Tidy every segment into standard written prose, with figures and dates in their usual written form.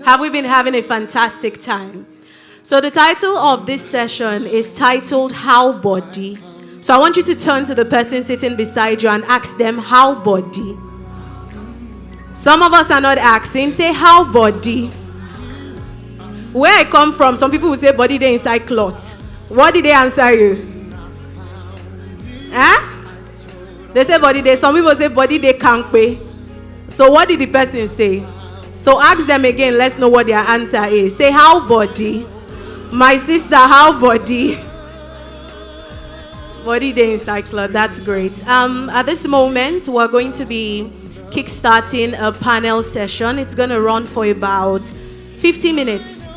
Have we been having a fantastic time? So the title of this session is titled How Bodi. So I want you to turn to the person sitting beside you and ask them, how body? Some of us are not asking, say how body. Where I come from, some people will say body they inside cloth. What did they answer you? Huh? They say body they, some people say body they can't pay. So what did the person say? So ask them again, let's know what their answer is. Say how body. My sister, how body? Body day in cycler, that's great. At this moment, we're going to be kickstarting a panel session. It's going to run for about 50 minutes.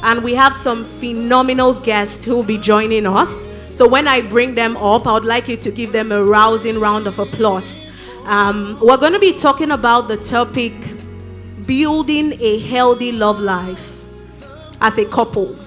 And we have some phenomenal guests who will be joining us. So when I bring them up, I would like you to give them a rousing round of applause. We're going to be talking about the topic, building a healthy love life as a couple.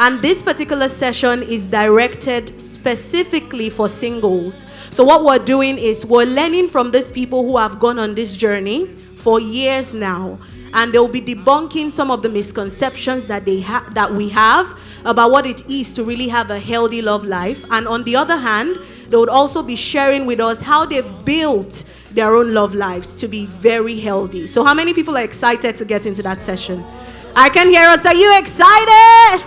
And this particular session is directed specifically for singles. So what we're doing is we're learning from these people who have gone on this journey for years now. And they'll be debunking some of the misconceptions that that we have about what it is to really have a healthy love life. And on the other hand, they would also be sharing with us how they've built their own love lives to be very healthy. So how many people are excited to get into that session? I can hear us. Are you excited?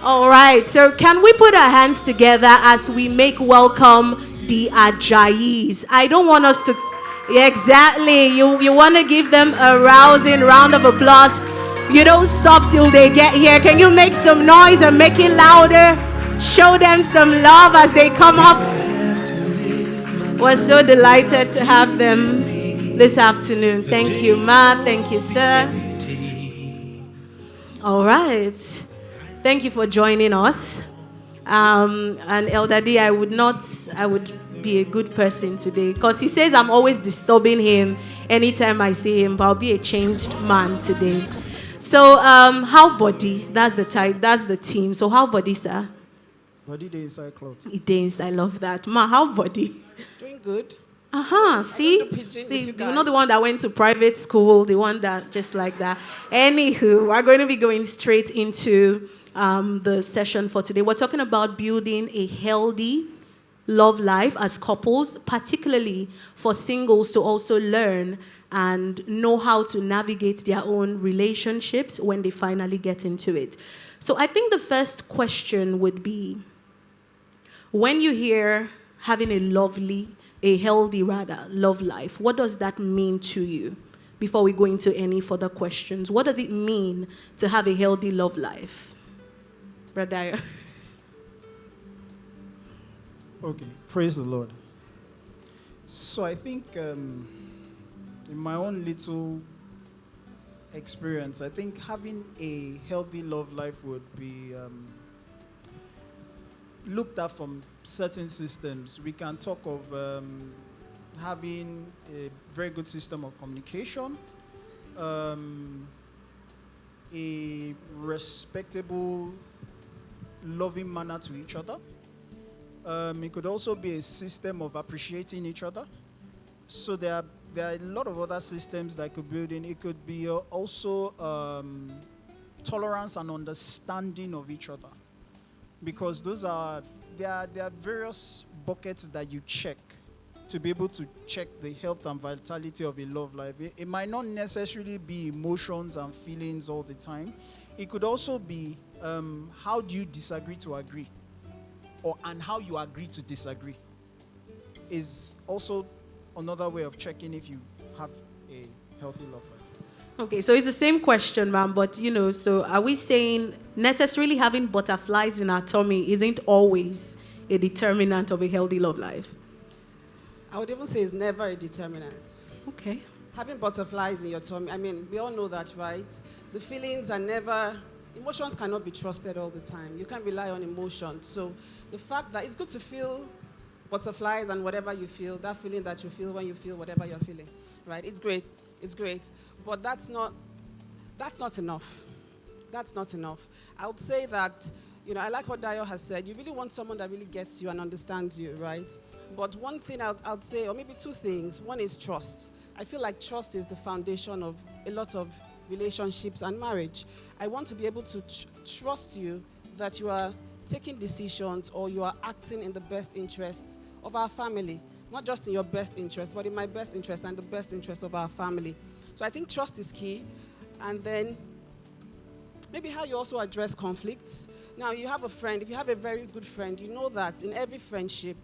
All right, so can we put our hands together as we make welcome the Ajayis? I don't want us to, exactly, you want to give them a rousing round of applause. You don't stop till they get here. Can you make some noise and make it louder? Show them some love as they come up. We're so delighted to have them this afternoon. Thank you, Ma. Thank you, sir. All right. Thank you for joining us. And Elder D, I would be a good person today because he says I'm always disturbing him anytime I see him, but I'll be a changed man today. So, how body? That's the type. That's the team. So, how body, sir? Body day inside clothes. It is. I love that. Ma, how body? Doing good. See, you're not the one that went to private school, the one that just like that. Anywho, we're going to be going straight into the session for today. We're talking about building a healthy love life as couples, particularly for singles to also learn and know how to navigate their own relationships when they finally get into it. So I think the first question would be, when you hear having a healthy love life, what does that mean to you? Before we go into any further questions, what does it mean to have a healthy love life? Brother. Okay, praise the Lord. So I think in my own little experience, I think having a healthy love life would be looked at from certain systems. We can talk of having a very good system of communication, a respectable, loving manner to each other. It could also be a system of appreciating each other. So there are a lot of other systems that could build in. It could be also tolerance and understanding of each other, because there are various buckets that you check to be able to check the health and vitality of a love life. It might not necessarily be emotions and feelings all the time. It could also be how do you disagree to agree, and how you agree to disagree is also another way of checking if you have a healthy love life. Okay, so it's the same question, ma'am, but so are we saying necessarily having butterflies in our tummy isn't always a determinant of a healthy love life? I would even say it's never a determinant. Okay. Having butterflies in your tummy, I mean, we all know that, right? The feelings are never, emotions cannot be trusted all the time. You can't rely on emotions. So the fact that it's good to feel butterflies and whatever you feel, that feeling that you feel when you feel whatever you're feeling, right? It's great. But that's not enough. That's not enough. I would say that, I like what Dayo has said. You really want someone that really gets you and understands you, right? But one thing I'd say, or maybe two things. One is trust. I feel like trust is the foundation of a lot of relationships and marriage. I want to be able to trust you that you are taking decisions or you are acting in the best interests of our family. Not just in your best interest, but in my best interest and the best interest of our family. So I think trust is key. And then maybe how you also address conflicts. Now, you have a friend. If you have a very good friend, you know that in every friendship,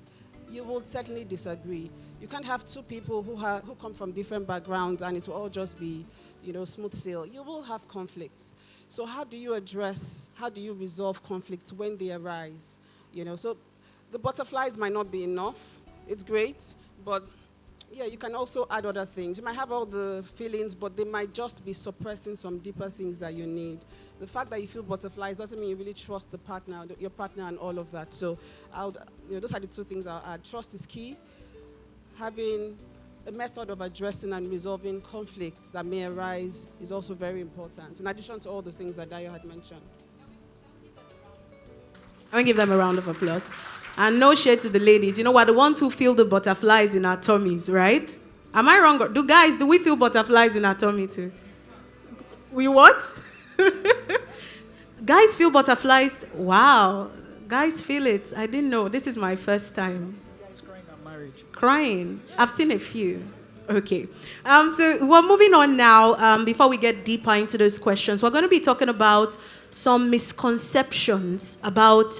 you will certainly disagree. You can't have two people who come from different backgrounds and it will all just be, smooth sail. You will have conflicts. So how do you resolve conflicts when they arise? So the butterflies might not be enough. It's great, but yeah, you can also add other things. You might have all the feelings, but they might just be suppressing some deeper things that you need. The fact that you feel butterflies doesn't mean you really trust your partner and all of that. So those are the two things I'll add. Trust is key. Having a method of addressing and resolving conflicts that may arise is also very important, in addition to all the things that Dayo had mentioned. I'm going to give them a round of applause. And no shade to the ladies. We're the ones who feel the butterflies in our tummies, right? Am I wrong? Do we feel butterflies in our tummy too? We what? Guys feel butterflies? Wow. Guys feel it. I didn't know. This is my first time. Guys crying at marriage. Crying? I've seen a few. Okay. So we're moving on now. Before we get deeper into those questions, we're going to be talking about some misconceptions about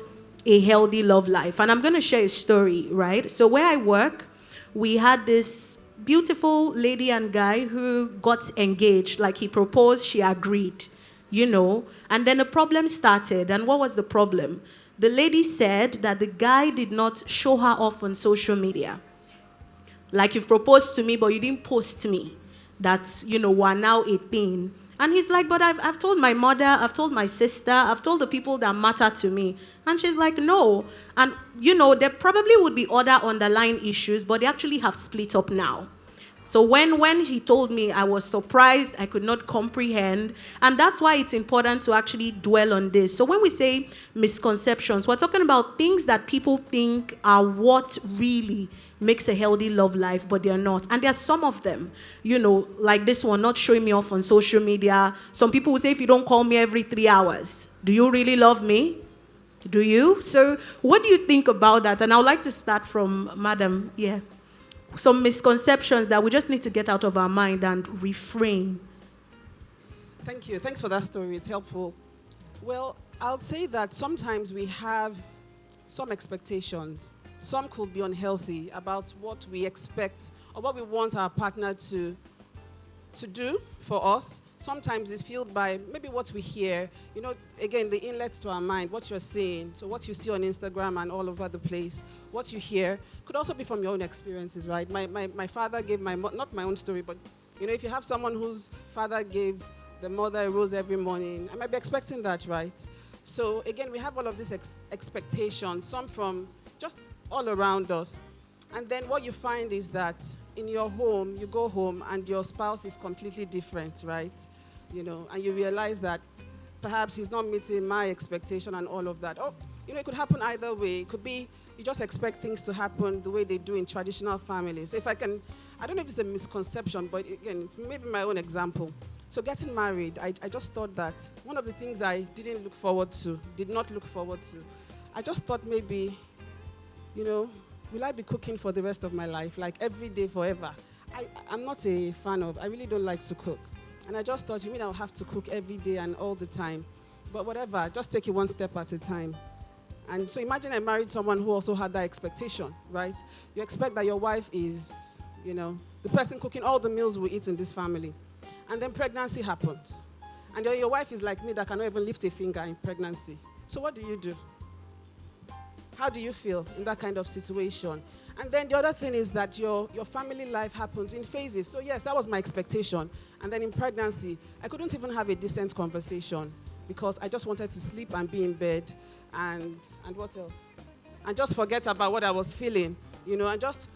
a healthy love life. And I'm going to share a story, right? So where I work, we had this beautiful lady and guy who got engaged. Like, he proposed, she agreed, And then a problem started. And what was the problem? The lady said that the guy did not show her off on social media. Like, you've proposed to me, but you didn't post me. That's, we're now a thing. And he's like, but I've told my mother, I've told my sister, I've told the people that matter to me. And she's like, no. And, there probably would be other underlying issues, but they actually have split up now. So when he told me, I was surprised, I could not comprehend. And that's why it's important to actually dwell on this. So when we say misconceptions, we're talking about things that people think are what really makes a healthy love life, but they're not. And there are some of them, like this one, not showing me off on social media. Some people will say, if you don't call me every 3 hours, do you really love me? Do you? So what do you think about that? And I would like to start from Madam. Yeah. Some misconceptions that we just need to get out of our mind and reframe. Thank you. Thanks for that story. It's helpful. Well, I'll say that sometimes we have some expectations. Some could be unhealthy about what we expect or what we want our partner to do for us. Sometimes it's fueled by maybe what we hear. Again, the inlets to our mind, what you're seeing. So what you see on Instagram and all over the place, what you hear could also be from your own experiences, right? My father gave not my own story, but if you have someone whose father gave the mother a rose every morning, I might be expecting that, right? So again, we have all of these expectations, some from just all around us. And then what you find is that in your home, you go home and your spouse is completely different, right? And you realize that perhaps he's not meeting my expectation and all of that. It could happen either way. It could be you just expect things to happen the way they do in traditional families. So I don't know if it's a misconception, but again, it's maybe my own example. So getting married, I just thought that one of the things I did not look forward to, I just thought maybe, will I be cooking for the rest of my life, like every day forever? I'm not a fan I really don't like to cook. And I just thought, you mean I'll have to cook every day and all the time? But whatever, just take it one step at a time. And so imagine I married someone who also had that expectation, right? You expect that your wife is, the person cooking all the meals we eat in this family. And then pregnancy happens. And then your wife is like me that cannot even lift a finger in pregnancy. So what do you do? How do you feel in that kind of situation? And then the other thing is that your family life happens in phases. So yes, that was my expectation. And then in pregnancy, I couldn't even have a decent conversation because I just wanted to sleep and be in bed and what else? And just forget about what I was feeling, and just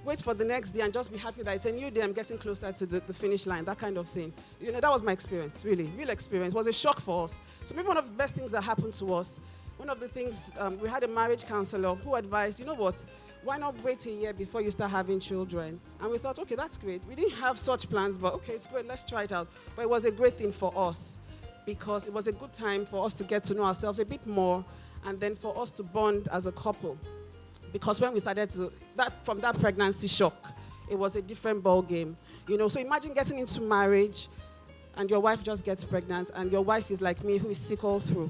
wait for the next day and just be happy that it's a new day, I'm getting closer to the finish line, that kind of thing. That was my experience, really, real experience. It was a shock for us. So maybe one of the best things that happened to us, one of the things, we had a marriage counselor who advised, why not wait a year before you start having children? And we thought, okay, that's great. We didn't have such plans, but okay, it's great. Let's try it out. But it was a great thing for us because it was a good time for us to get to know ourselves a bit more and then for us to bond as a couple. Because when we started from that pregnancy shock, it was a different ball game. So imagine getting into marriage and your wife just gets pregnant and your wife is like me who is sick all through.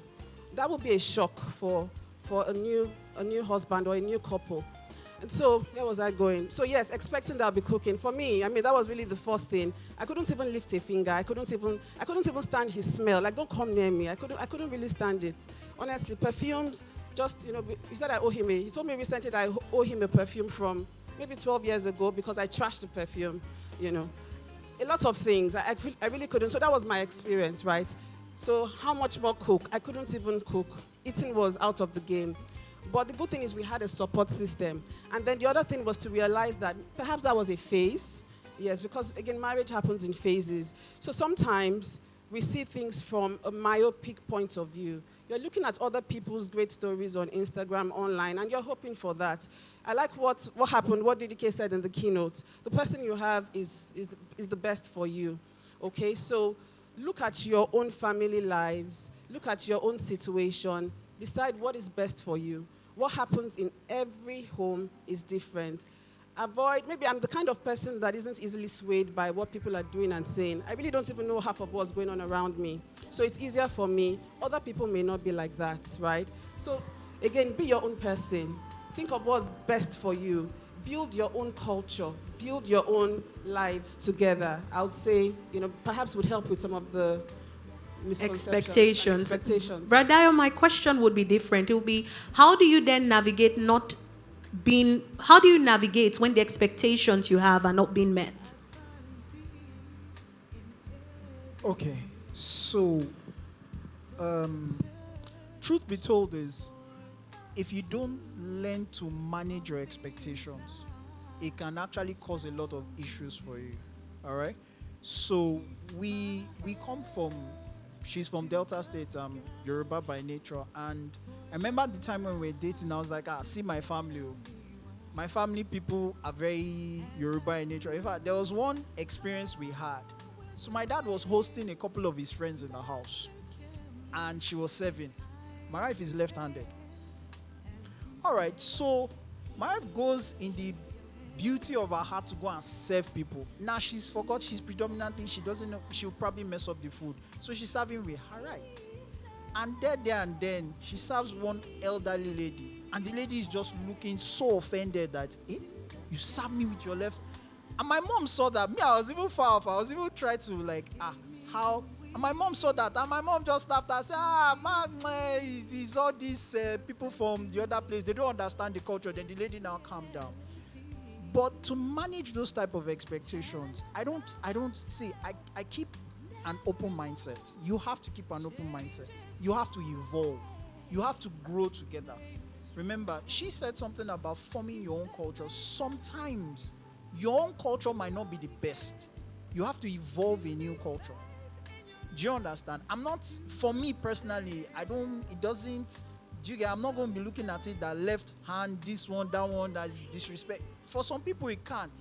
That would be a shock for a new husband or a new couple. And so, where was I going? So yes, expecting that I'll be cooking. For me, that was really the first thing. I couldn't even lift a finger. I couldn't even stand his smell. Like, don't come near me. I couldn't really stand it. Honestly, perfumes, he said he told me recently that I owe him a perfume from maybe 12 years ago because I trashed the perfume, A lot of things. I really couldn't. So that was my experience, right? So how much more cook? I couldn't even cook. Eating was out of the game. But the good thing is we had a support system. And then the other thing was to realize that perhaps that was a phase. Yes, because again, marriage happens in phases. So sometimes we see things from a myopic point of view. You're looking at other people's great stories on Instagram, online, and you're hoping for that. I like what happened, what DDK said in the keynote. The person you have is the best for you. Okay, so look at your own family lives. Look at your own situation. Decide what is best for you. What happens in every home is different. Maybe I'm the kind of person that isn't easily swayed by what people are doing and saying. I really don't even know half of what's going on around me. So it's easier for me. Other people may not be like that, right? So again, be your own person. Think of what's best for you. Build your own culture. Build your own lives together. I would say, perhaps would help with some of the expectations. Brother, yes. My question would be different. It would be, how do you navigate when the expectations you have are not being met? Okay, so truth be told is, if you don't learn to manage your expectations, it can actually cause a lot of issues for you. All right, so we come from. She's from Delta State, Yoruba by nature. And I remember the time when we were dating, I was like, see my family. My family people are very Yoruba in nature. In fact, there was one experience we had. So my dad was hosting a couple of his friends in the house. And she was serving. My wife is left-handed. All right, so my wife goes in the beauty of her heart to go and serve people. Now she's predominantly, she doesn't know, she'll probably mess up the food. So she's serving with her right. And there and then, she serves one elderly lady. And the lady is just looking so offended that, you serve me with your left. And my mom saw that. Me, I was even far off. I was even trying to how? And my mom saw that. And my mom just laughed and said, man, it's all these people from the other place. They don't understand the culture. Then the lady now calmed down. But to manage those type of expectations, I keep an open mindset. You have to keep an open mindset. You have to evolve. You have to grow together. Remember, she said something about forming your own culture. Sometimes your own culture might not be the best. You have to evolve a new culture. Do you understand? For me personally, I'm not going to be looking at it that left hand, this one, that one, that is disrespect. For some people, it can.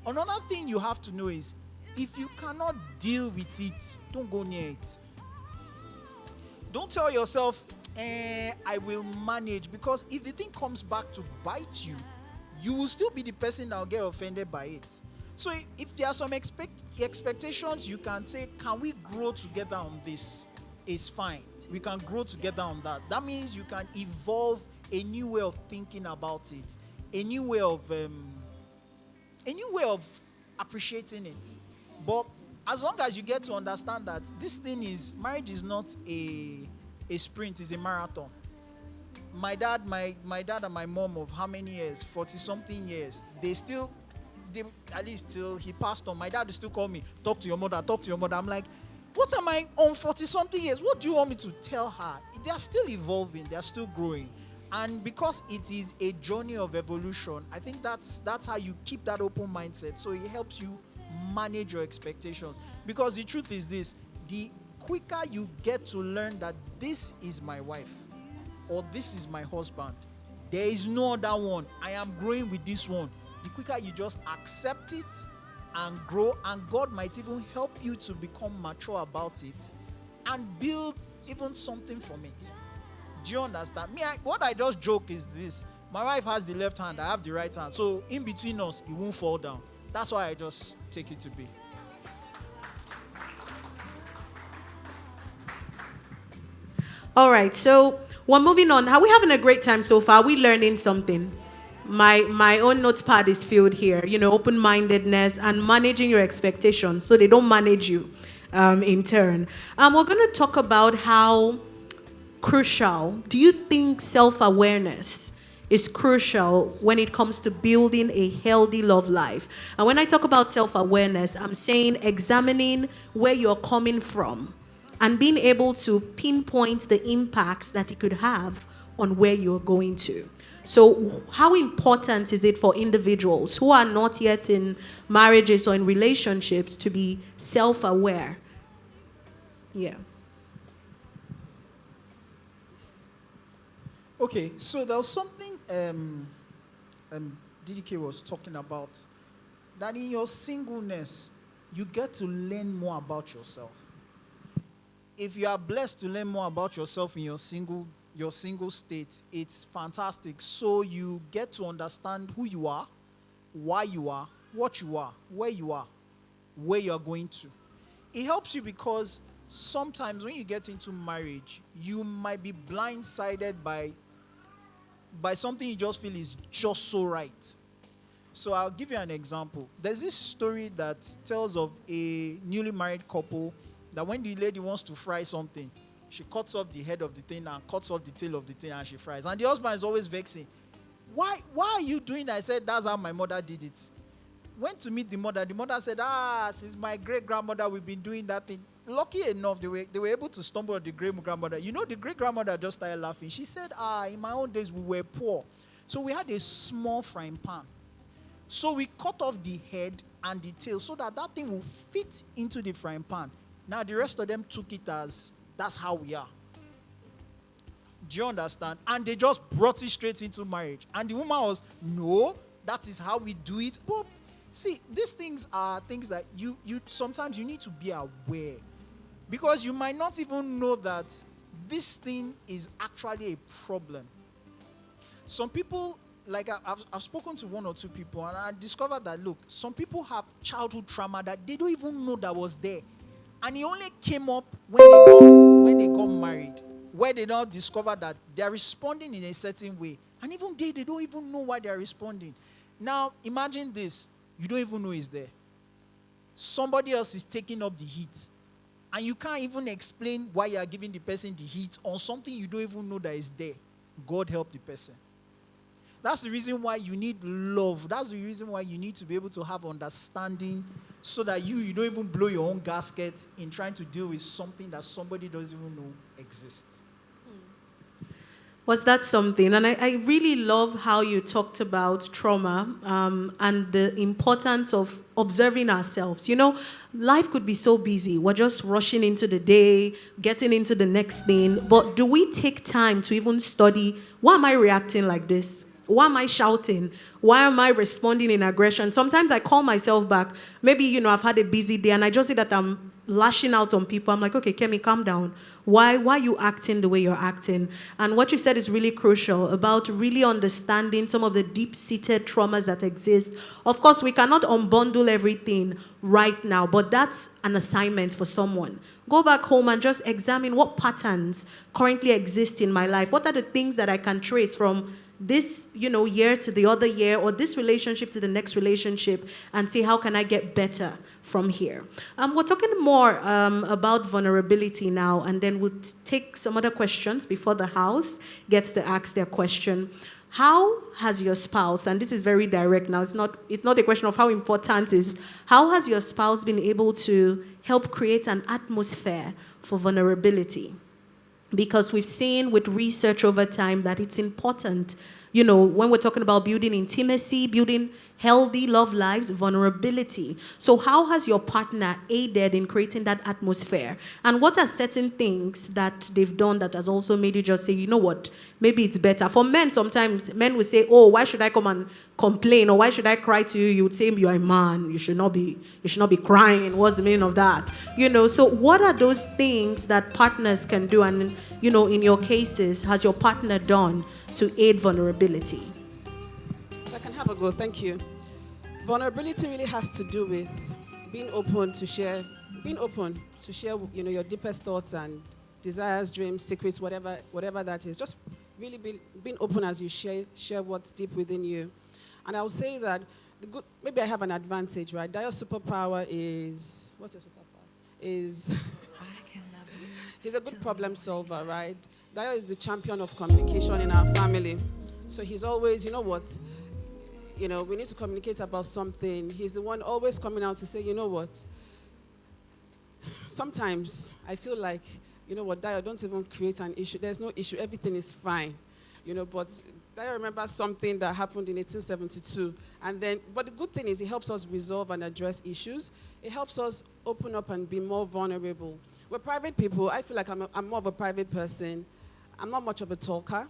Another thing you have to know is, if you cannot deal with it, don't go near it. Don't tell yourself, I will manage. Because if the thing comes back to bite you, you will still be the person that will get offended by it. So if there are some expectations, you can say, can we grow together on this? It's fine. We can grow together on that. That means you can evolve a new way of thinking about it, a new way of appreciating it. But as long as you get to understand that marriage is not a sprint, it's a marathon. My dad and my mom of how many years? 40-something years. At least till he passed on. My dad would still call me, talk to your mother. I'm like, what am I on 40-something years? What do you want me to tell her? They are still evolving. They are still growing. And because it is a journey of evolution, I think that's how you keep that open mindset. So it helps you manage your expectations. Because the truth is this, the quicker you get to learn that this is my wife or this is my husband, There is no other one. I am growing with this one. The quicker you just accept it and grow, and God might even help you to become mature about it and build even something from it. Do you understand? What I just joke is this. My wife has the left hand, I have the right hand. So in between us, it won't fall down. That's why I just take it to be. All right, so we're moving on. Are we having a great time so far? Are we learning something? My own notepad is filled here. Open-mindedness and managing your expectations so they don't manage you in turn. We're going to talk about how crucial. Do you think self-awareness is crucial when it comes to building a healthy love life? And when I talk about self-awareness, I'm saying examining where you're coming from and being able to pinpoint the impacts that it could have on where you're going to. So how important is it for individuals who are not yet in marriages or in relationships to be self-aware? Yeah. Okay, so there was something DDK was talking about, that in your singleness, you get to learn more about yourself. If you are blessed to learn more about yourself in your single state, it's fantastic. So you get to understand who you are, why you are, what you are, where you are going to. It helps you because sometimes when you get into marriage, you might be blindsided by something you just feel is just so right. So I'll give you an example. There's this story that tells of a newly married couple that when the lady wants to fry something, she cuts off the head of the thing and cuts off the tail of the thing and she fries. And the husband is always vexing. Why are you doing that? I said, that's how my mother did it. Went to meet the mother. The mother said, since my great-grandmother, we've been doing that thing. Lucky enough, they were able to stumble on the great-grandmother. The great-grandmother just started laughing. She said, in my own days, we were poor. So we had a small frying pan. So we cut off the head and the tail so that thing will fit into the frying pan. Now, the rest of them took it as, that's how we are. Do you understand? And they just brought it straight into marriage. And the woman was, no, that is how we do it. But see, these things are things that you sometimes you need to be aware. Because you might not even know that this thing is actually a problem. Some people, like I've spoken to one or two people, and I discovered that, look, some people have childhood trauma that they don't even know that was there. And it only came up when they got married, where they now discover that they are responding in a certain way. And even they don't even know why they are responding. Now, imagine this. You don't even know it's there. Somebody else is taking up the heat. And you can't even explain why you are giving the person the heat on something you don't even know that is there. God help the person. That's the reason why you need love. That's the reason why you need to be able to have understanding so that you don't even blow your own gasket in trying to deal with something that somebody doesn't even know exists. Was that something? And I really love how you talked about trauma and the importance of observing ourselves. Life could be so busy. We're just rushing into the day, getting into the next thing. But do we take time to even study, why am I reacting like this? Why am I shouting? Why am I responding in aggression? Sometimes I call myself back. Maybe, I've had a busy day and I just see that I'm lashing out on people. I'm like, okay, Kemi, calm down. Why are you acting the way you're acting? And what you said is really crucial about really understanding some of the deep-seated traumas that exist. Of course, we cannot unbundle everything right now, but that's an assignment for someone. Go back home and just examine what patterns currently exist in my life. What are the things that I can trace from this, year to the other year, or this relationship to the next relationship, and see how can I get better from here. We're talking more about vulnerability now, and then we'll take some other questions before the house gets to ask their question. How has your spouse, and this is very direct now, it's not a question of how important it is, how has your spouse been able to help create an atmosphere for vulnerability? Because we've seen with research over time that it's important when we're talking about building intimacy, building healthy love lives, vulnerability. So how has your partner aided in creating that atmosphere? And what are certain things that they've done that has also made you just say, you know what, maybe it's better? For men, sometimes men will say, oh, why should I come and complain, or why should I cry to you? You would say, you're a man, you should not be crying. What's the meaning of that? So what are those things that partners can do? And in your cases, has your partner done to aid vulnerability? So I can have a go. Thank you. Vulnerability really has to do with being open to share your deepest thoughts and desires, dreams, secrets, whatever that is. Just really being open as you share what's deep within you. And I would say that maybe I have an advantage, right? Dio's superpower is, what's your superpower? Is he's a good problem solver, right? Dio is the champion of communication in our family. So he's always, we need to communicate about something. He's the one always coming out to say, sometimes I feel like, Dio, don't even create an issue. There's no issue. Everything is fine. But Dio remembers something that happened in 1872. But the good thing is it helps us resolve and address issues. It helps us open up and be more vulnerable. We're private people. I feel like I'm more of a private person. I'm not much of a talker.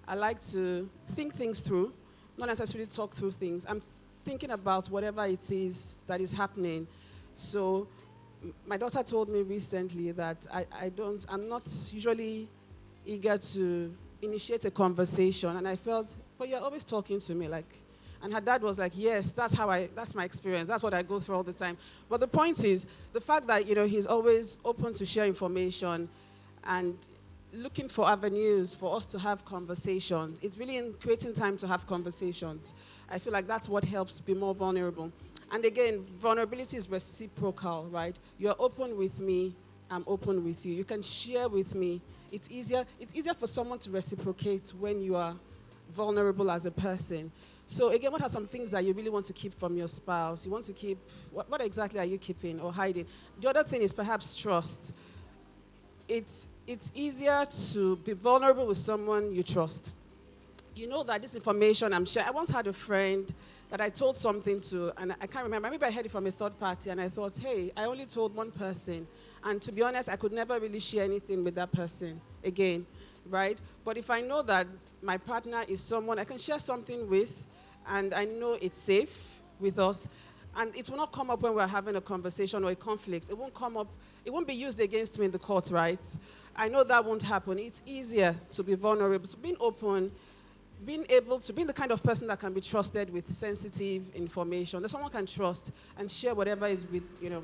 I like to think things through, not necessarily talk through things. I'm thinking about whatever it is that is happening. So my daughter told me recently that I'm not usually eager to initiate a conversation. And I felt, but you're always talking to me, and her dad was like, yes, that's my experience. That's what I go through all the time. But the point is, the fact that, he's always open to share information and looking for avenues for us to have conversations. It's really in creating time to have conversations. I feel like that's what helps be more vulnerable. And again, vulnerability is reciprocal, right? You're open with me, I'm open with you. You can share with me. It's easier for someone to reciprocate when you are vulnerable as a person. So again, what are some things that you really want to keep from your spouse? You want to keep, what exactly are you keeping or hiding? The other thing is perhaps trust. It's easier to be vulnerable with someone you trust. You know that this information I'm sharing, I once had a friend that I told something to, and I can't remember, maybe I heard it from a third party, and I thought, hey, I only told one person. And to be honest, I could never really share anything with that person again, right? But if I know that my partner is someone I can share something with, and I know it's safe with us, and it will not come up when we're having a conversation or a conflict. It won't come up, it won't be used against me in the court, right? I know that won't happen. It's easier to be vulnerable. So being open, being able to be the kind of person that can be trusted with sensitive information, that someone can trust and share whatever is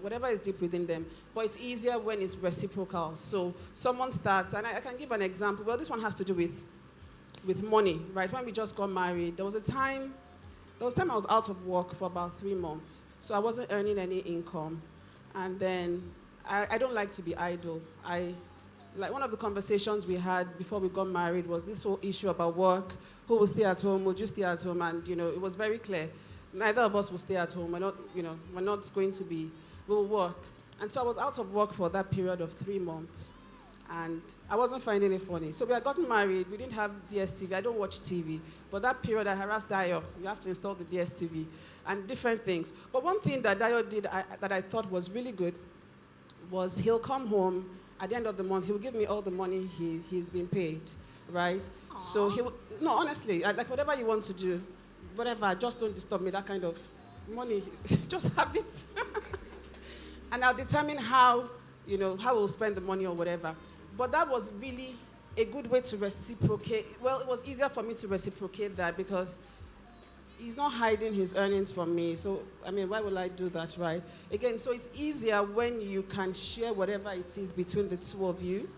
whatever is deep within them. But it's easier when it's reciprocal. So someone starts, and I can give an example. Well, this one has to do with money, right? When we just got married, there was a time I was out of work for about 3 months. So I wasn't earning any income. And then I don't like to be idle. Like one of the conversations we had before we got married was this whole issue about work. Who will stay at home? Would you stay at home? And it was very clear. Neither of us will stay at home. We're not going to be. We'll work. And so I was out of work for that period of 3 months, and I wasn't finding it funny. So we had gotten married. We didn't have DSTV. I don't watch TV. But that period, I harassed Dio. You have to install the DSTV and different things. But one thing that Dio did that I thought was really good was he'll come home at the end of the month. He will give me all the money he's been paid, right? Aww. So no, honestly, like whatever you want to do, whatever, just don't disturb me, that kind of money, just have it. And I'll determine how we'll spend the money or whatever. But that was really a good way to reciprocate. Well, it was easier for me to reciprocate that because he's not hiding his earnings from me. So, why will I do that, right? Again, so it's easier when you can share whatever it is between the two of you.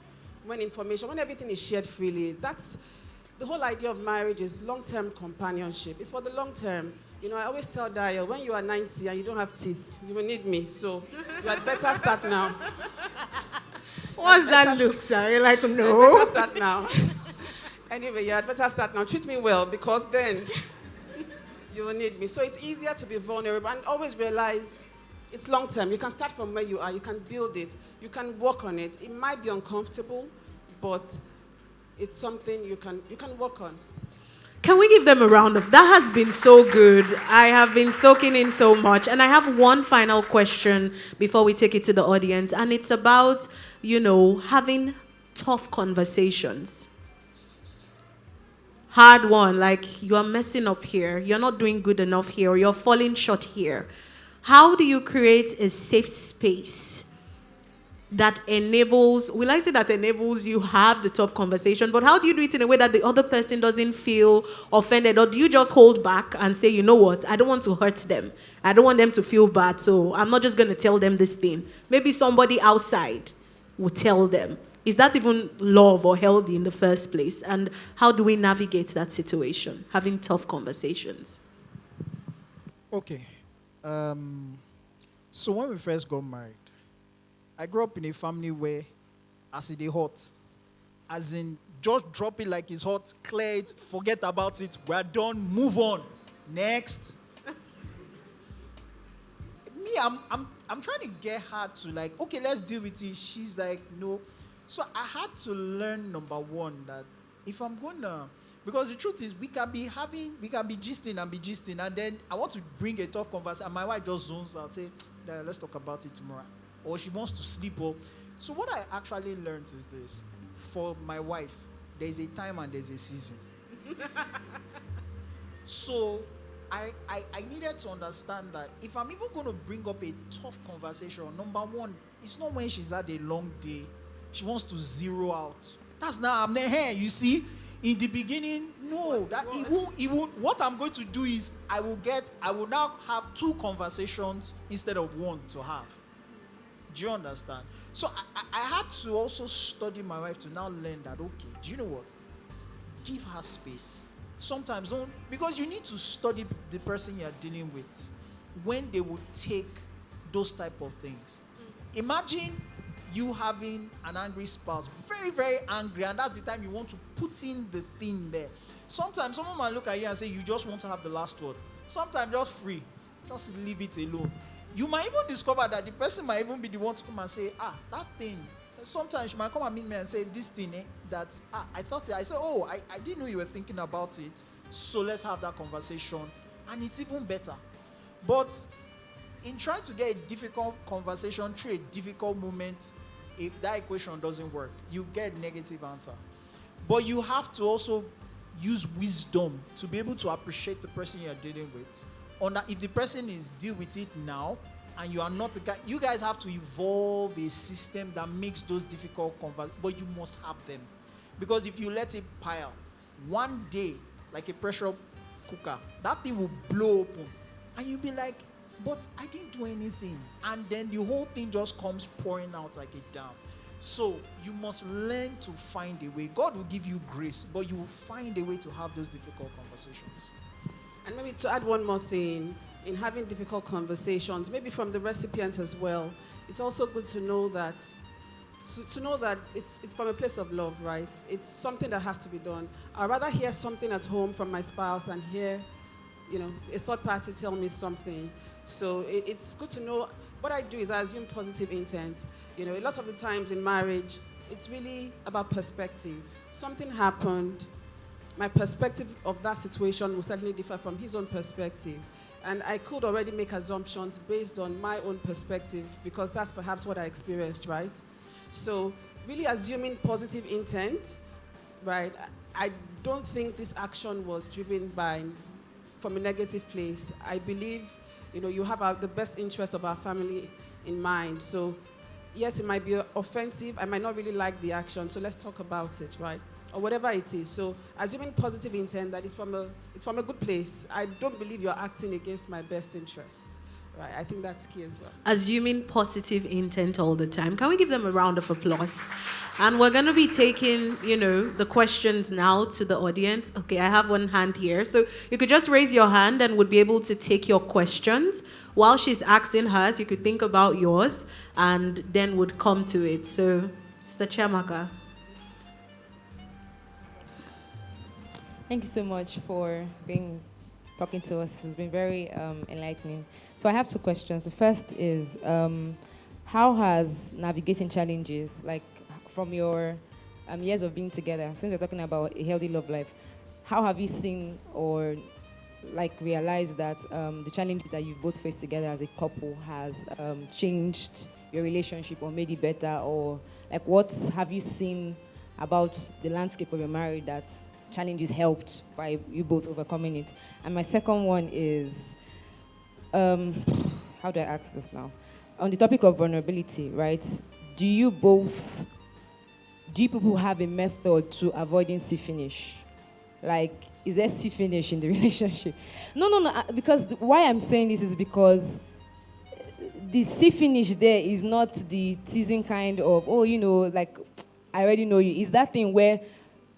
When everything is shared freely. That's the whole idea of marriage is long-term companionship. It's for the long term. I always tell Dio, when you are 90 and you don't have teeth, you will need me. So you had better start now. What's that look, sir? You're like, no. You had better start now. Anyway, you had better start now. Treat me well, because then you will need me. So it's easier to be vulnerable, and always realize it's long term. You can start from where you are. You can build it. You can work on it. It might be uncomfortable, but it's something you can work on. Can we give them a round of that? Has been so good. I have been soaking in so much. And I have one final question before we take it to the audience. And it's about, having tough conversations. Hard one, like you are messing up here, you're not doing good enough here, or you're falling short here. How do you create a safe space that enables, will I say that enables you have the tough conversation, but how do you do it in a way that the other person doesn't feel offended? Or do you just hold back and say, you know what, I don't want to hurt them. I don't want them to feel bad, so I'm not just going to tell them this thing. Maybe somebody outside will tell them. Is that even love or healthy in the first place? And how do we navigate that situation, having tough conversations? Okay. So when we first got married, I grew up in a family where, as it is hot, as in just drop it like it's hot, clear it, forget about it, we're done, move on, next. Me, I'm trying to get her to like, okay, let's deal with it. She's like, no. So I had to learn, number one, that if I'm gonna, because the truth is we can be gisting, and then I want to bring a tough conversation, and my wife just zones out, say, let's talk about it tomorrow. Or she wants to sleep. So what I actually learned is this. For my wife, there's a time and there's a season. So I needed to understand that if I'm even going to bring up a tough conversation, number one, it's not when she's had a long day. She wants to zero out. That's now I'm here. You see, in the beginning, no, that it won't. What I'm going to do is I will now have two conversations instead of one to have. Do you understand? So I had to also study my wife to now learn that, okay, do you know what? Give her space. Sometimes don't, because you need to study the person you're dealing with when they would take those type of things. Imagine you having an angry spouse, very, very angry, and that's the time you want to put in the thing there. Sometimes someone might look at you and say, you just want to have the last word. Sometimes just free. Just leave it alone. You might even discover that the person might even be the one to come and say, that thing. Sometimes she might come and meet me and say, this thing, I thought it. I said, I didn't know you were thinking about it. So let's have that conversation. And it's even better. But in trying to get a difficult conversation through a difficult moment, if that equation doesn't work, you get a negative answer. But you have to also use wisdom to be able to appreciate the person you're dealing with. If the person is deal with it now, and you are not the guy, you guys have to evolve a system that makes those difficult conversations, but you must have them. Because if you let it pile, one day, like a pressure cooker, that thing will blow open. And you'll be like, but I didn't do anything. And then the whole thing just comes pouring out like a dam. So you must learn to find a way. God will give you grace, but you will find a way to have those difficult conversations. And maybe to add one more thing, in having difficult conversations, maybe from the recipient as well, it's also good to know that it's from a place of love, right? It's something that has to be done. I'd rather hear something at home from my spouse than hear, a third party tell me something. So it's good to know. What I do is I assume positive intent. A lot of the times in marriage, it's really about perspective. Something happened. My perspective of that situation will certainly differ from his own perspective. And I could already make assumptions based on my own perspective because that's perhaps what I experienced, right? So really assuming positive intent, right? I don't think this action was driven from a negative place. I believe, you have the best interest of our family in mind. So yes, it might be offensive. I might not really like the action. So let's talk about it, right? Or whatever it is. So assuming positive intent that it's from a good place. I don't believe you're acting against my best interests. Right? I think that's key as well. Assuming positive intent all the time. Can we give them a round of applause? And we're going to be taking, the questions now to the audience. Okay, I have one hand here. So you could just raise your hand and would be able to take your questions. While she's asking hers, you could think about yours and then would come to it. So, Sister Chiamaka. Thank you so much for talking to us. It's been very enlightening. So I have two questions. The first is, how has navigating challenges, like from your years of being together, since you're talking about a healthy love life, how have you seen or like realized that the challenges that you both face together as a couple has changed your relationship or made it better, or like what have you seen about the landscape of your marriage that challenges helped by you both overcoming it? And my second one is, how do I ask this now? On the topic of vulnerability, right? Do you people have a method to avoiding see finish? Like, is there see finish in the relationship? No. Because why I'm saying this is because the see finish there is not the teasing kind of, oh, like, I already know you. It's that thing where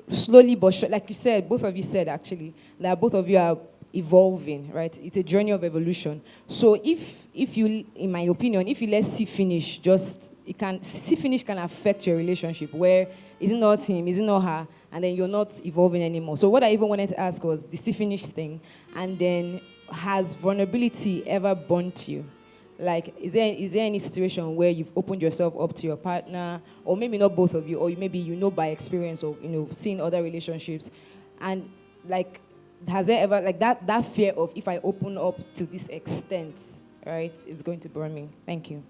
slowly but sure, like you said, both of you said actually, that both of you are evolving, right? It's a journey of evolution. So if you, in my opinion, if you let see finish, see finish can affect your relationship where it's not him, it's not her, and then you're not evolving anymore. So what I even wanted to ask was the see finish thing, and then has vulnerability ever burnt you? Like, is there any situation where you've opened yourself up to your partner, or maybe not both of you, or maybe by experience or seeing other relationships, and like, has there ever like that fear of if I open up to this extent, right, it's going to burn me? Thank you.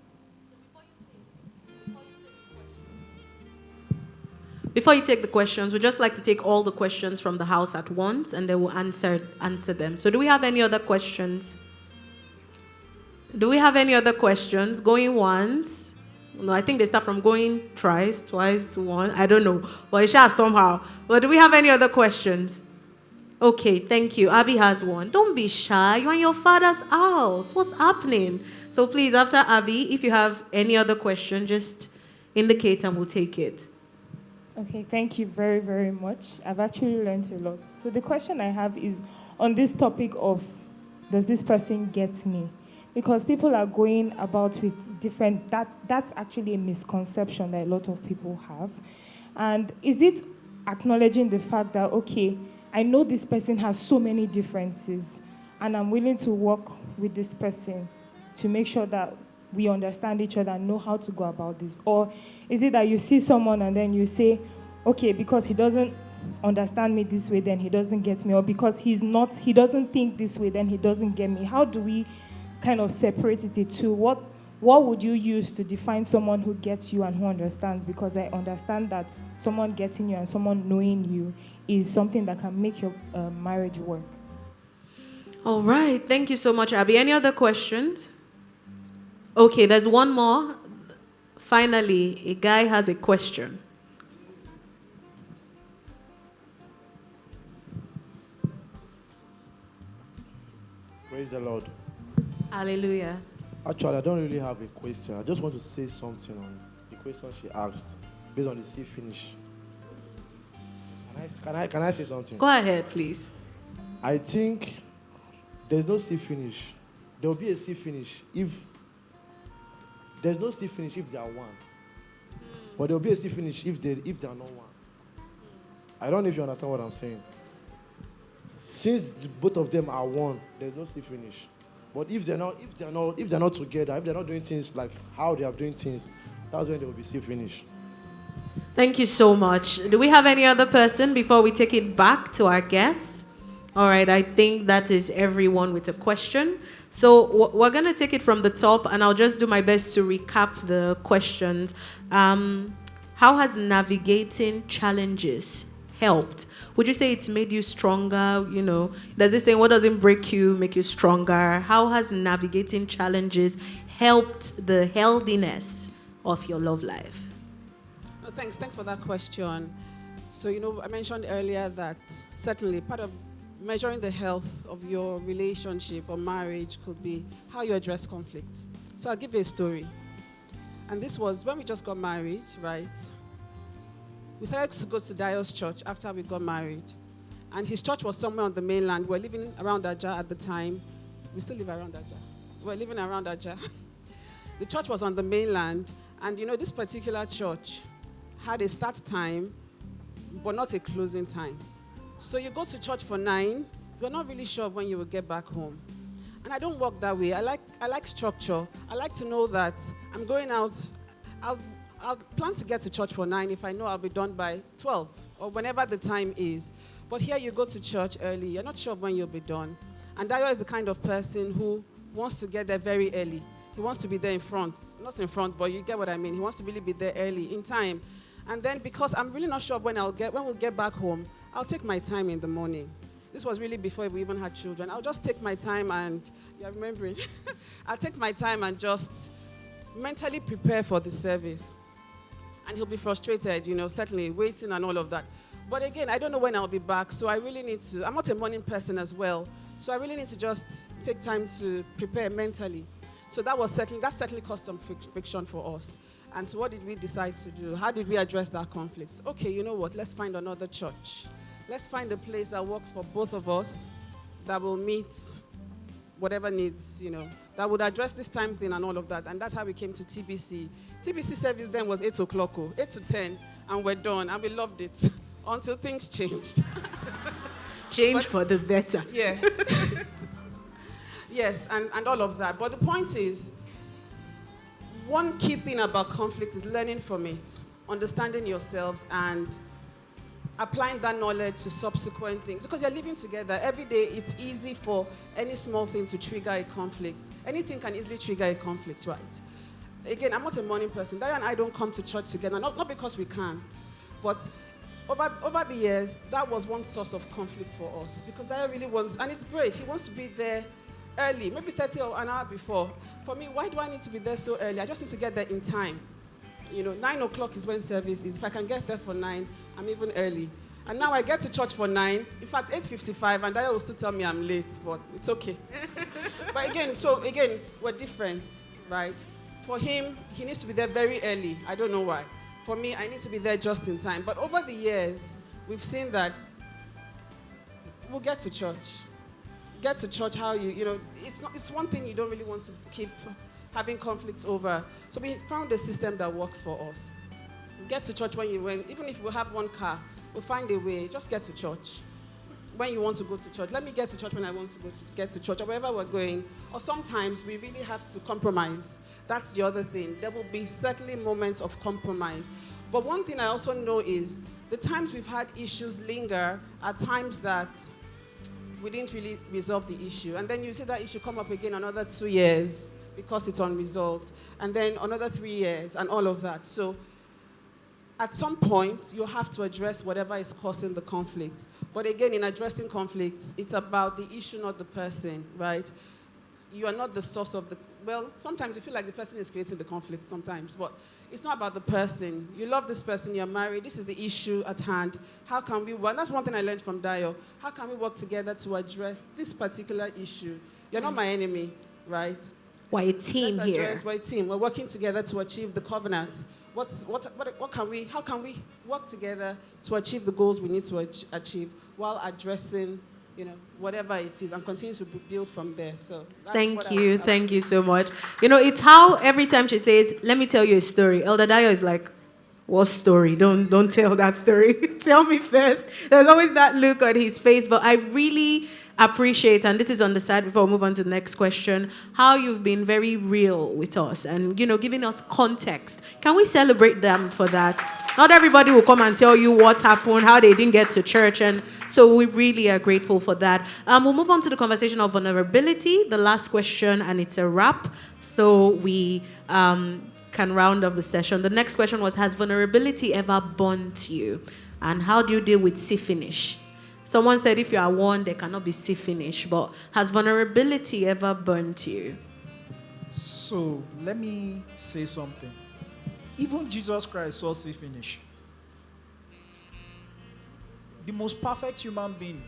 Before you take the questions, we'd just like to take all the questions from the house at once, and then we'll answer them. So do we have any other questions? Do we have any other questions? Going once? No, I think they start from going thrice, twice, once. I don't know. But it shall somehow. But do we have any other questions? Okay, thank you. Abby has one. Don't be shy. You're in your father's house. What's happening? So please, after Abby, if you have any other question, just indicate and we'll take it. Okay, thank you very, very much. I've actually learned a lot. So the question I have is on this topic of, does this person get me? Because people are going about with different, that's actually a misconception that a lot of people have. And is it acknowledging the fact that, okay, I know this person has so many differences, and I'm willing to work with this person to make sure that we understand each other and know how to go about this? Or is it that you see someone and then you say, okay, because he doesn't understand me this way, then he doesn't get me, or because he doesn't think this way, then he doesn't get me? How do we kind of separate it to what would you use to define someone who gets you and who understands? Because I understand that someone getting you and someone knowing you is something that can make your marriage work. All right. Thank you so much, Abby. Any other questions? Okay, there's one more. Finally, a guy has a question. Praise the Lord. Hallelujah. Actually, I don't really have a question. I just want to say something on the question she asked based on the see finish. Can I say something? Go ahead, please. I think there's no see finish. There will be a see finish if there's no see finish if they are one. But there will be a see finish if they are not one. I don't know if you understand what I'm saying. Since both of them are one, there's no see finish. But if they're not together, if they're not doing things like how they are doing things, that's when there will be see finish. Thank you so much. Do we have any other person before we take it back to our guests? All right, I think that is everyone with a question. So we're going to take it from the top, and I'll just do my best to recap the questions. How has navigating challenges helped? Would you say it's made you stronger? Does this saying, what doesn't break you make you stronger? How has navigating challenges helped the healthiness of your love life? Oh, thanks for that question. So, I mentioned earlier that certainly part of measuring the health of your relationship or marriage could be how you address conflicts. So I'll give you a story. And this was when we just got married, right? We started to go to Dio's church after we got married. And his church was somewhere on the mainland. We were living around Ajah at the time. We still live around Ajah. We were living around Ajah. The church was on the mainland. And this particular church had a start time, but not a closing time. So you go to church for 9, you're not really sure when you will get back home. And I don't work that way. I like structure. I like to know that I'm going out. I'll plan to get to church for 9 if I know I'll be done by 12 or whenever the time is. But here you go to church early. You're not sure when you'll be done. And Dayo is the kind of person who wants to get there very early. He wants to be there in front. Not in front, but you get what I mean. He wants to really be there early, in time. And then because I'm really not sure when we'll get back home, I'll take my time in the morning. This was really before we even had children. I'll just take my time and, you're remembering, I'll take my time and just mentally prepare for the service. And he'll be frustrated, certainly waiting and all of that. But again, I don't know when I'll be back, so I really need to, I'm not a morning person as well, so I really need to just take time to prepare mentally. So that certainly caused some friction for us. And so what did we decide to do? How did we address that conflict? Okay, you know what, let's find another church. Let's find a place that works for both of us, that will meet whatever needs, that would address this time thing and all of that. And that's how we came to TBC. TBC service then was 8 o'clock, 8 to 10, and we're done, and we loved it. Until things changed. Change for the better. Yeah. Yes, and all of that. But the point is, one key thing about conflict is learning from it, understanding yourselves, and applying that knowledge to subsequent things. Because you're living together, every day it's easy for any small thing to trigger a conflict. Anything can easily trigger a conflict, right? Again, I'm not a morning person. Dayo and I don't come to church together, not because we can't, but over the years, that was one source of conflict for us, because Dayo really wants, and it's great, he wants to be there early, maybe 30 or an hour before. For me, why do I need to be there so early? I just need to get there in time. 9 o'clock is when service is. If I can get there for 9, I'm even early. And now I get to church for 9, in fact 8:55, and Dayo will still tell me I'm late, but it's okay. But again, we're different, right? For him, he needs to be there very early. I don't know why. For me, I need to be there just in time. But over the years, we've seen that we'll get to church. Get to church how it's one thing you don't really want to keep having conflicts over. So we found a system that works for us. Get to church even if we have one car, we'll find a way, just get to church. When you want to go to church, let me get to church when I want to get to church, or wherever we're going. Or sometimes we really have to compromise. That's the other thing. There will be certainly moments of compromise. But one thing I also know is the times we've had issues linger are times that we didn't really resolve the issue. And then you see that issue come up again another 2 years because it's unresolved. And then another 3 years and all of that. So at some point, you have to address whatever is causing the conflict. But again, in addressing conflicts, it's about the issue, not the person, right? You are not the source of sometimes you feel like the person is creating the conflict sometimes, but it's not about the person. You love this person, you're married, this is the issue at hand. How can we work? And that's one thing I learned from Dayo. How can we work together to address this particular issue? You're not my enemy, right? We're a team here. We're a team. We're working together to achieve the covenant. How can we work together to achieve the goals we need to achieve while addressing, whatever it is, and continue to build from there. So thank you so much. It's how every time she says, "Let me tell you a story," Elder Dayo is like, "What story? Don't tell that story. Tell me first." There's always that look on his face, but I really appreciate, and this is on the side before we move on to the next question, how you've been very real with us and, giving us context. Can we celebrate them for that? Not everybody will come and tell you what happened, how they didn't get to church, and so we really are grateful for that. We'll move on to the conversation of vulnerability, the last question, and it's a wrap, so we can round up the session. The next question was, has vulnerability ever burnt you? And how do you deal with see finish? Someone said if you are one, there cannot be see finish, but has vulnerability ever burnt you? So let me say something. Even Jesus Christ saw see finish. The most perfect human being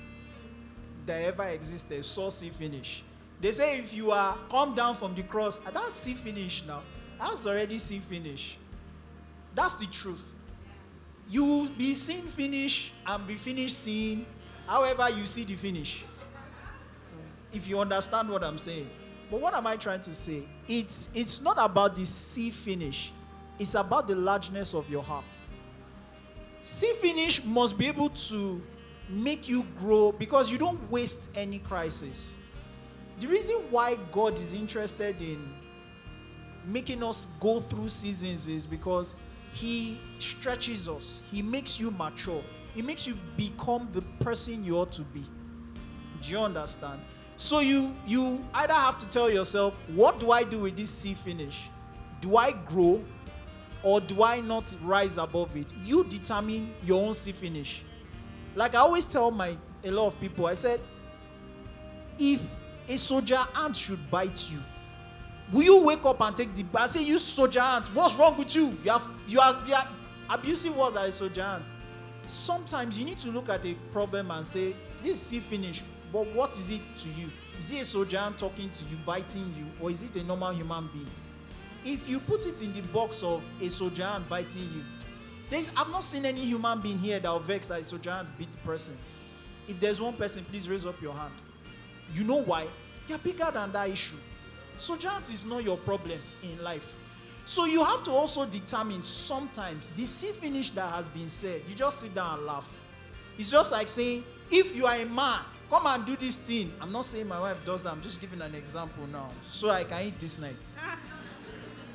that ever existed saw see finish. They say if you are come down from the cross, that's see finish now. That's already see finish. That's the truth. You will be seeing finish and be finished seeing however you see the finish. If you understand what I'm saying. But what am I trying to say? It's not about the see finish. It's about the largeness of your heart. See finish must be able to make you grow because you don't waste any crisis. The reason why God is interested in making us go through seasons is because He stretches us. He makes you mature. He makes you become the person you ought to be. Do you understand? So you either have to tell yourself, what do I do with this C finish? Do I grow or do I not rise above it? You determine your own C finish. Like I always tell a lot of people, I said, if a soldier ant should bite you, will you wake up and take the bite? Say, you soldier ant, what's wrong with you? You are abusive words as a soldier ant. Sometimes you need to look at a problem and say, this C finish, but what is it to you? Is it a soldier ant talking to you, biting you, or is it a normal human being? If you put it in the box of a soldier ant biting you, I've not seen any human being here that will vex that a soldier ant beat the person. If there's one person, please raise up your hand. You know why? You're bigger than that issue. Soldier ant is not your problem in life. So you have to also determine sometimes the C finish that has been said, you just sit down and laugh. It's just like saying, if you are a man, come and do this thing. I'm not saying my wife does that. I'm just giving an example now so I can eat this night.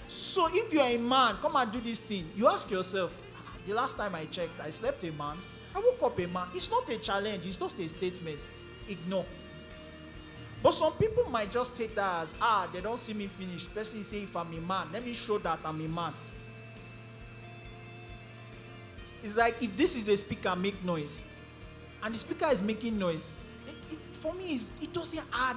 So if you are a man, come and do this thing. You ask yourself, the last time I checked, I slept a man. I woke up a man. It's not a challenge. It's just a statement. Ignore. But some people might just take that as, they don't see me finish. Person say, if I'm a man, let me show that I'm a man. It's like if this is a speaker, make noise. And the speaker is making noise. For me, it doesn't add.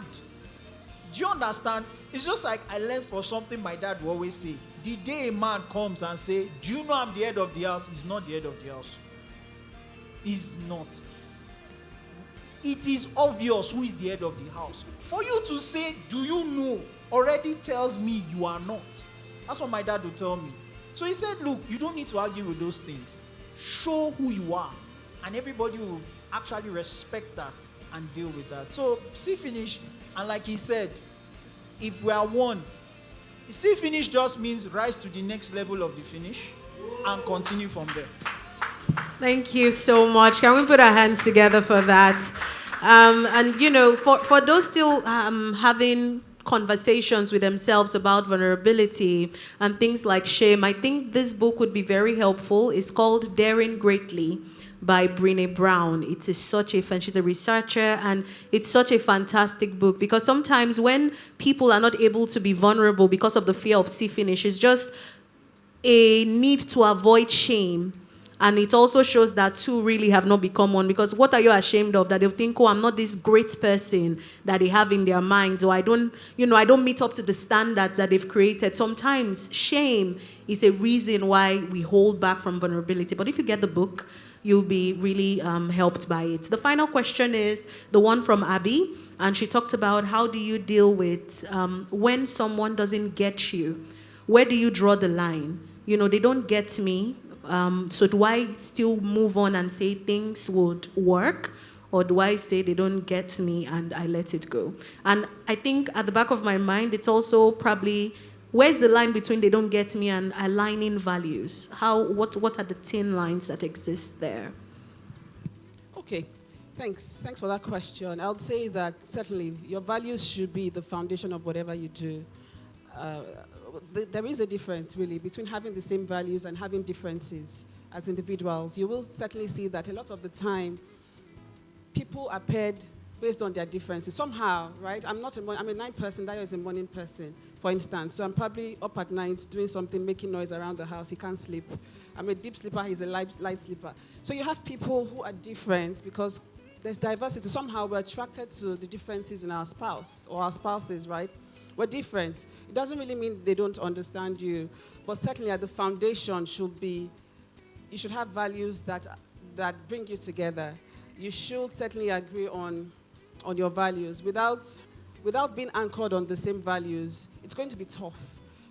Do you understand? It's just like I learned for something my dad would always say. The day a man comes and say, do you know I'm the head of the house? He's not the head of the house. He's not. It is obvious who is the head of the house. For you to say, do you know, already tells me you are not. That's what my dad would tell me. So he said, look, you don't need to argue with those things. Show who you are. And everybody will actually respect that and deal with that. So, see finish. And like he said, if we are one, see finish just means rise to the next level of the finish and continue from there. Thank you so much. Can we put our hands together for that? And, you know, for those still having conversations with themselves about vulnerability and things like shame, I think this book would be very helpful. It's called Daring Greatly by Brené Brown. It is such a fun, she's a researcher, and it's such a fantastic book because sometimes when people are not able to be vulnerable because of the fear of see finish, it's just a need to avoid shame. And it also shows that two really have not become one, because what are you ashamed of? That they'll think, oh, I'm not this great person that they have in their minds, or I don't meet up to the standards that they've created. Sometimes shame is a reason why we hold back from vulnerability. But if you get the book, you'll be really helped by it. The final question is the one from Abby, and she talked about how do you deal with when someone doesn't get you? Where do you draw the line? You know, they don't get me. So do I still move on and say things would work? Or do I say they don't get me and I let it go? And I think at the back of my mind, it's also probably, where's the line between they don't get me and aligning values? What are the thin lines that exist there? Okay, thanks for that question. I would say that certainly your values should be the foundation of whatever you do. There is a difference, really, between having the same values and having differences as individuals. You will certainly see that a lot of the time, people are paired based on their differences. Somehow, right? I'm a night person, Dayo is a morning person, for instance. So I'm probably up at night doing something, making noise around the house. He can't sleep. I'm a deep sleeper, he's a light sleeper. So you have people who are different because there's diversity. Somehow we're attracted to the differences in our spouse or our spouses, right? We're different. It doesn't really mean they don't understand you, but certainly at the foundation should be, you should have values that bring you together. You should certainly agree on your values. Without being anchored on the same values, it's going to be tough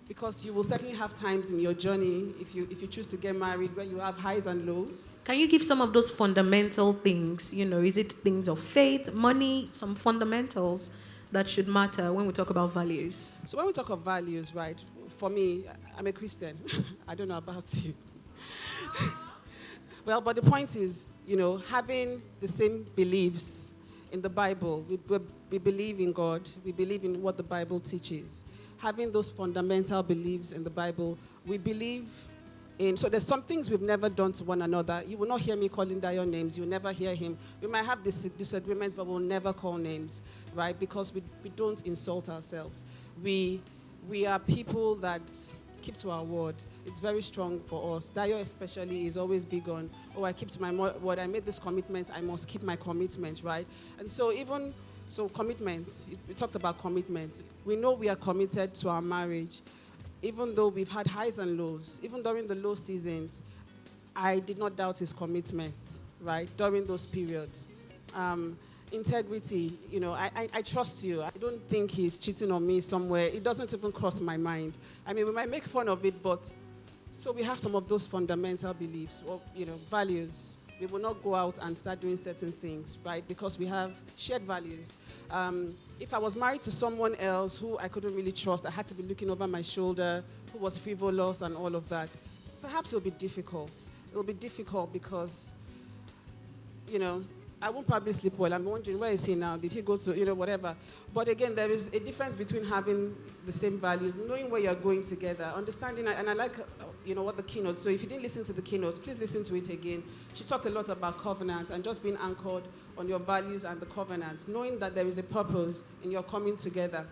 because you will certainly have times in your journey, if you choose to get married, where you have highs and lows. Can you give some of those fundamental things? You know, is it things of faith, money, some fundamentals that should matter when we talk about values? So when we talk of values, right, for me, I'm a Christian. I don't know about you. Well, but the point is, you know, having the same beliefs in the Bible. We believe in God. We believe in what the Bible teaches. Having those fundamental beliefs in the Bible, we believe So there's some things we've never done to one another. You will not hear me calling Dio names. You'll never hear him. We might have disagreements, but we'll never call names, right? Because we don't insult ourselves. We are people that keep to our word. It's very strong for us. Dio especially is always big on, oh, I keep to my word. I made this commitment. I must keep my commitment, right? And so commitments, we talked about commitment. We know we are committed to our marriage. Even though we've had highs and lows, even during the low seasons, I did not doubt his commitment, right, during those periods. Integrity, I trust you. I don't think he's cheating on me somewhere. It doesn't even cross my mind. I mean, we might make fun of it, but so we have some of those fundamental beliefs, or, values. We will not go out and start doing certain things, right, because we have shared values. If I was married to someone else who I couldn't really trust, I had to be looking over my shoulder, who was frivolous and all of that, perhaps it will be difficult. It will be difficult because, I won't probably sleep well. I'm wondering, where is he now? Did he go to, whatever? But again, there is a difference between having the same values, knowing where you're going together, understanding, and I like, what the keynote, so if you didn't listen to the keynote, please listen to it again. She talked a lot about covenant and just being anchored on your values and the covenants, knowing that there is a purpose in your coming together.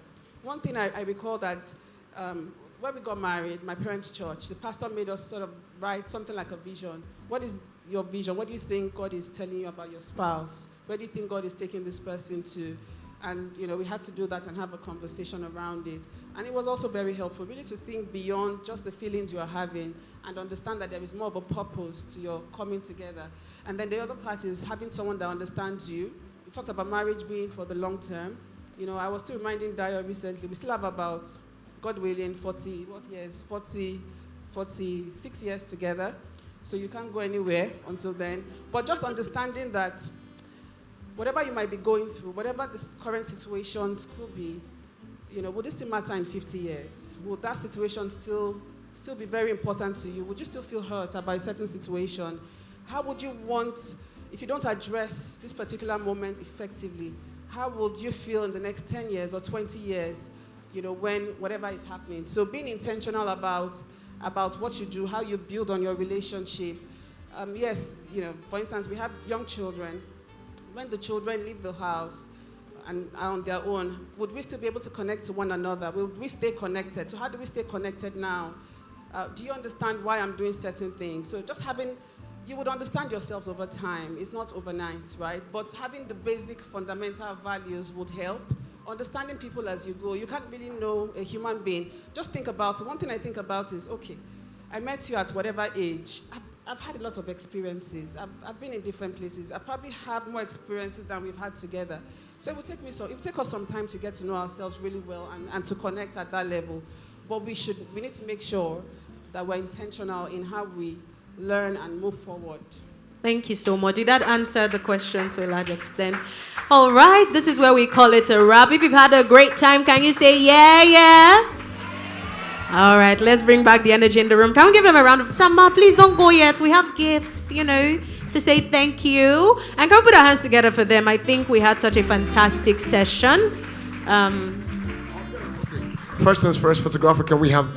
One thing I recall that when we got married, my parents' church, the pastor made us sort of write something like a vision. What is your vision? What do you think God is telling you about your spouse? Where do you think God is taking this person to? And, we had to do that and have a conversation around it. And it was also very helpful, really to think beyond just the feelings you are having and understand that there is more of a purpose to your coming together. And then the other part is having someone that understands you. We talked about marriage being for the long term. I was still reminding Dio recently, we still have about, God willing, 46 years together. So you can't go anywhere until then. But just understanding that whatever you might be going through, whatever this current situation could be, would it still matter in 50 years? Would that situation still be very important to you? Would you still feel hurt about a certain situation? How would you want, if you don't address this particular moment effectively, how would you feel in the next 10 years or 20 years, when whatever is happening? So being intentional about what you do, how you build on your relationship. Yes, for instance, we have young children. When the children leave the house and are on their own, would we still be able to connect to one another? Would we stay connected? So how do we stay connected now? Do you understand why I'm doing certain things? So just you would understand yourselves over time. It's not overnight, right? But having the basic fundamental values would help. Understanding people as you go. You can't really know a human being. Just think about it. One thing I think about is, okay, I met you at whatever age. I've had a lot of experiences. I've been in different places. I probably have more experiences than we've had together. So it will take us some time to get to know ourselves really well and to connect at that level. But we need to make sure that we're intentional in how we learn and move forward. Thank you so much. Did that answer the question to a large extent? All right, this is where we call it a wrap. If you've had a great time, can you say yeah? All right, let's bring back the energy in the room. Can we give them a round of Samba? Please don't go yet. We have gifts, to say thank you. And can we put our hands together for them? I think we had such a fantastic session. First things first, photographer, can we have